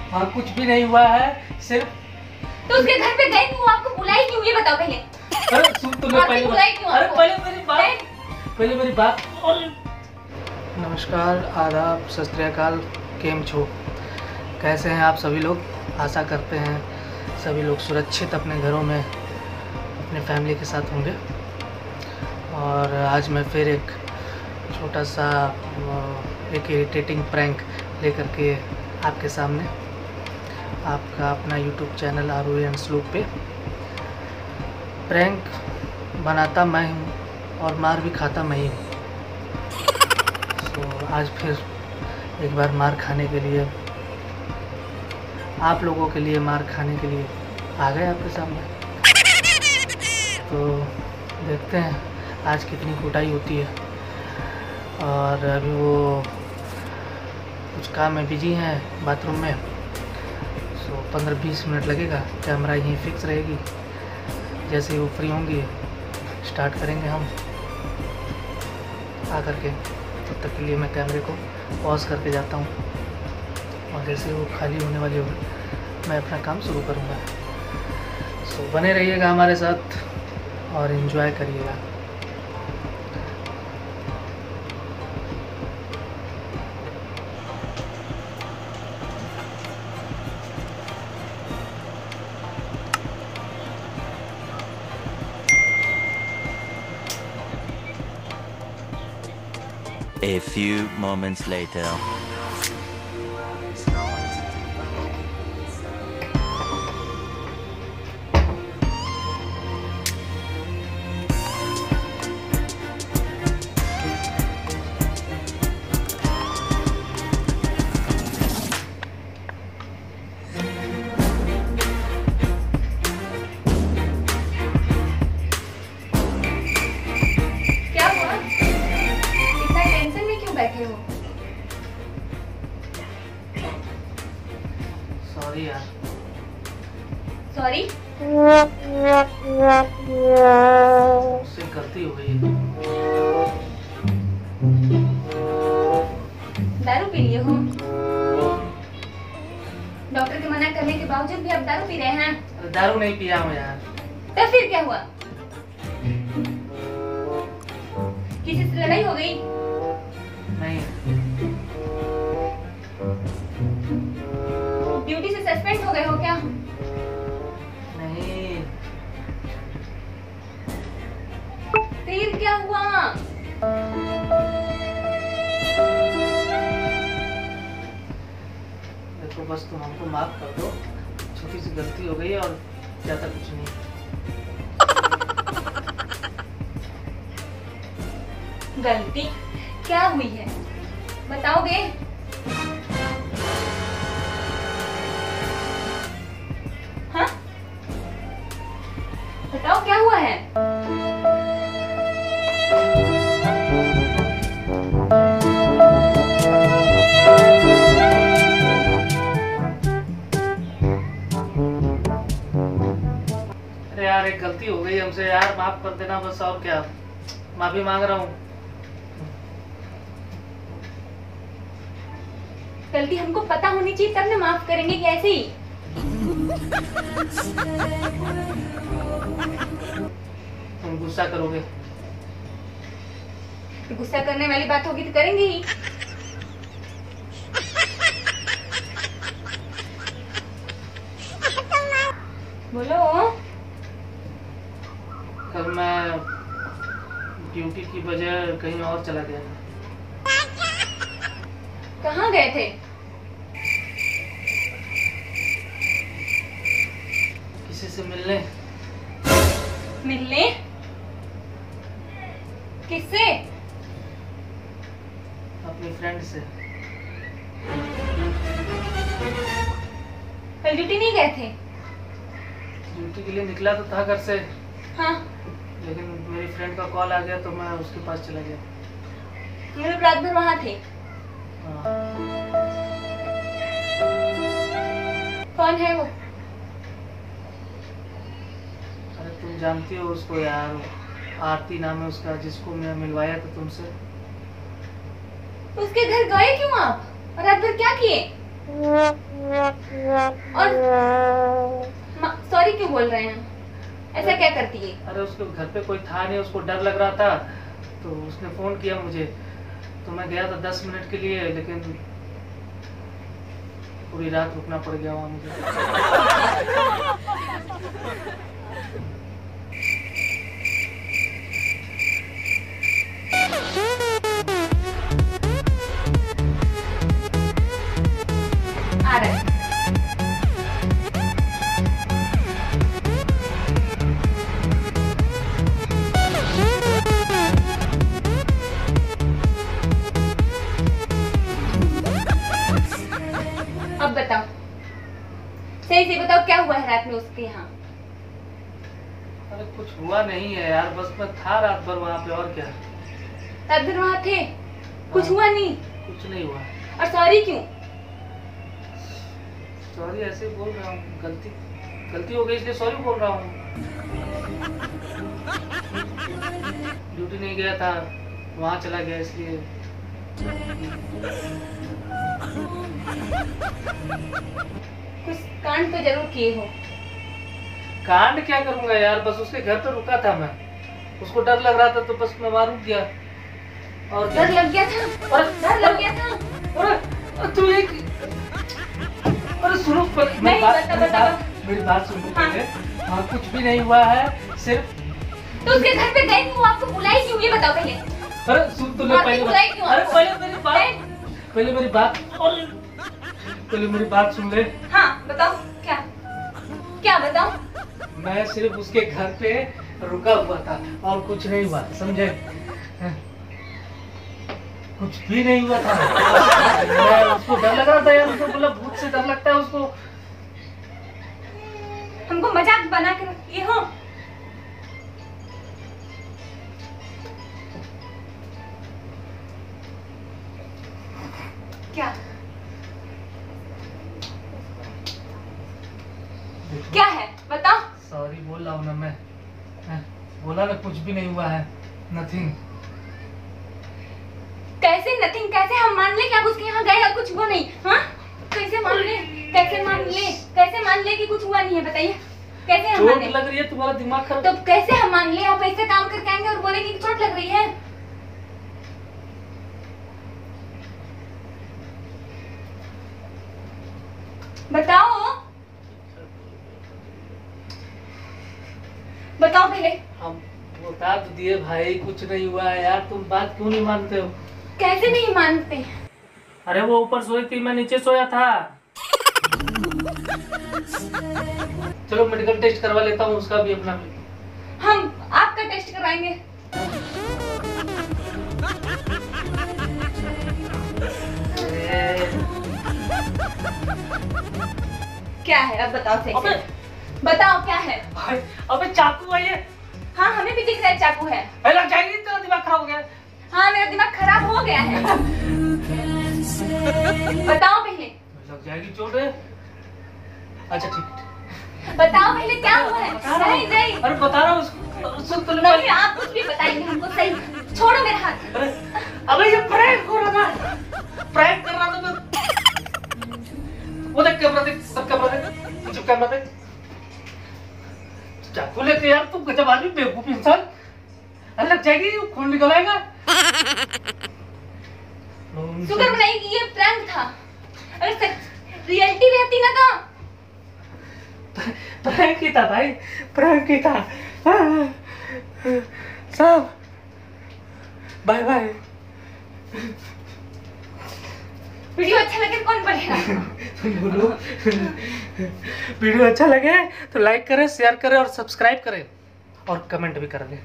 वहाँ कुछ भी नहीं हुआ है, सिर्फ तो उसके घर पे गए क्यों? आपको बुलाई क्यों ये बताओ पहले। अरे सुन तो मैं पहले बुलाई क्यों? अरे पहले मेरी बात। नमस्कार, आदाब, सत श्री अकाल, केम छो, कैसे हैं आप सभी लोग? आशा करते हैं सभी लोग सुरक्षित अपने घरों में अपने फैमिली के साथ होंगे। और आज मैं फिर एक छोटा सा एक इरिटेटिंग प्रैंक लेकर के आपके सामने, आपका अपना यूट्यूब चैनल आरोही एंड स्लोक पे। प्रैंक बनाता मैं हूँ और मार भी खाता मैं ही हूँ। तो आज फिर एक बार मार खाने के लिए, आप लोगों के लिए मार खाने के लिए आ गए आपके सामने। तो देखते हैं आज कितनी कुटाई होती है। और अभी वो कुछ काम में बिजी हैं बाथरूम में, सो 15-20 मिनट लगेगा। कैमरा यहीं फिक्स रहेगी, जैसे ही वो फ्री होंगी स्टार्ट करेंगे हम आकर के। तब तक के लिए मैं कैमरे को पॉज करके जाता हूँ, और जैसे वो खाली होने वाली होगी मैं अपना काम शुरू करूँगा। सो बने रहिएगा हमारे साथ और एंजॉय करिएगा। A few moments later. बैठे हो? सॉरी यार। सॉरी? उससे गलती हो गई। दारू पी लिए हो? डॉक्टर के मना करने के बावजूद भी आप दारू पी रहे हैं? दारू नहीं पिया हूँ यार। तो फिर क्या हुआ? किसी से लड़ाई हो गई? नहीं। ड्यूटी से सस्पेंड हो गए हो क्या? नहीं। फिर क्या हुआ? देखो बस तुम हमको माफ कर दो, छोटी सी गलती हो गई और ज्यादा कुछ नहीं। गलती क्या हुई है बताओगे? हाँ, बताओ क्या हुआ है? अरे यार एक गलती हो गई हमसे यार, माफ कर देना बस। और क्या, माफी मांग रहा हूँ। गलती हमको पता होनी चाहिए तब ना माफ करेंगे कि ऐसे ही? तुम गुस्सा करोगे? गुस्सा करने वाली बात होगी तो करेंगे ही। बोलो। कल मैं ड्यूटी की वजह कहीं और चला गया। कहाँ गए थे? किसी से मिलने। मिलने? किससे? अपनी फ्रेंड से। कल ड्यूटी नहीं गए थे? ड्यूटी के लिए निकला तो था घर से। हाँ। लेकिन मेरी फ्रेंड का कॉल आ गया तो मैं उसके पास चला गया। मतलब रात भर वहाँ थे? हाँ। कौन है वो? अरे तुम जानती हो उसको यार, आरती नाम है उसका, जिसको मैं मिलवाया था तुमसे। उसके घर गए क्यों आप? और रात भर क्या किए? क्यों बोल रहे हैं? ऐसा क्या करती है? अरे उसके घर पे कोई था नहीं, उसको डर लग रहा था तो उसने फोन किया मुझे, तो मैं गया था 10 मिनट के लिए, लेकिन पूरी रात रुकना पड़ गया वहाँ मुझे। आ रहा है। अब बताओ, सही से बताओ क्या हुआ है रात में उसके यहाँ? अरे कुछ हुआ नहीं है यार, बस मैं था रात भर वहाँ पे, और क्या। रात भर वहाँ थे, कुछ हुआ नहीं? कुछ नहीं हुआ। और सॉरी क्यों? सॉरी ऐसे ही बोल रहा हूँ, गलती हो गई इसलिए सॉरी बोल रहा हूँ। ड्यूटी नहीं गया था, वहाँ चला गया इसलिए। कुछ कांड तो जरूर किए हो। कांड क्या करूंगा यार, बस उसके घर पे रुका था मैं, उसको डर लग रहा था तो बस मैं वहाँ रुक गया। और डर लग गया था? अरे डर लग गया था? अरे तुम एक, अरे सुनो नहीं, बता। मेरी बात सुनो पहले। हाँ कुछ भी नहीं हुआ है, सिर्फ तो उसके घर पे गई क्यों? आपको बुलाई क्यों ये बताओ पहले। अरे सुन तो ले पहले, अरे पहले मेरी बात सुन ले। हाँ बताओ, क्या बताओ? मैं सिर्फ उसके घर पे रुका हुआ था और कुछ नहीं हुआ, समझे? कुछ भी नहीं हुआ था। मैं उसको डर लग रहा था यार, उसको बोला भूत से डर लगता है उसको। हमको मजाक बना कर ये हो? क्या है बताओ? सॉरी बोल रहा हूँ ना मैं, बोला ना कुछ भी नहीं हुआ है, नथिंग। कैसे नथिंग? कैसे हम मान ले कि आप उसके यहाँ गए और कुछ हुआ नहीं? हाँ कैसे मान ले? कैसे मान ले कि कुछ हुआ नहीं है? बताइए कैसे हम मान ले? चोट लग रही है, तुम्हारा दिमाग खराब। तो कैसे हम मान ले? आप ऐसे काम करके आएंगे और बोलेंगे कि चोट लग रही है? बताओ पहले। हम बता तो दिए भाई, कुछ नहीं हुआ है यार, तुम बात क्यों नहीं मानते हो? कैसे नहीं मानते? अरे वो ऊपर सोई थी, मैं नीचे सोया था। चलो मेडिकल टेस्ट करवा लेता हूँ उसका भी, अपना भी। हम आपका टेस्ट करवाएंगे। क्या है अब बताओ सही से। बताओ क्या है? अबे चाकू है ये। हाँ हमें भी दिख रहा है चाकू है। लग जाएगी, तेरा दिमाग खराब हो गया। हाँ मेरा दिमाग खराब हो गया है। बताओ पहले। लग जाएगी चोट है। अच्छा ठीक। बताओ पहले क्या हुआ है? नहीं अरे बता रहा हूँ उसको तो नहीं, आप कुछ भी बताएंगे हमको। सही छोड़ो मेरा हाथ। अबे ये प्रैंक हो रहा था, प्रैंक कर रहा था मैं। वो देख कैमरा देख, सब कैमरा देख, चुप कैमरा देख। चाकू लेके यार तुम गजब आदमी, बेवकूफ इंसान। अरे लग जाएगी, खून निकल आएगा। शुक्र मनाई कि ये प्रैंक था, अगर सच रियलिटी रहती ना तो। प्रैंक ही था भाई, प्रैंक ही था। सब बाय बाय। वीडियो अच्छा लगे कौन पढ़ेगा? वीडियो अच्छा लगे तो लाइक करें, शेयर करें और सब्सक्राइब करें और कमेंट भी कर दें।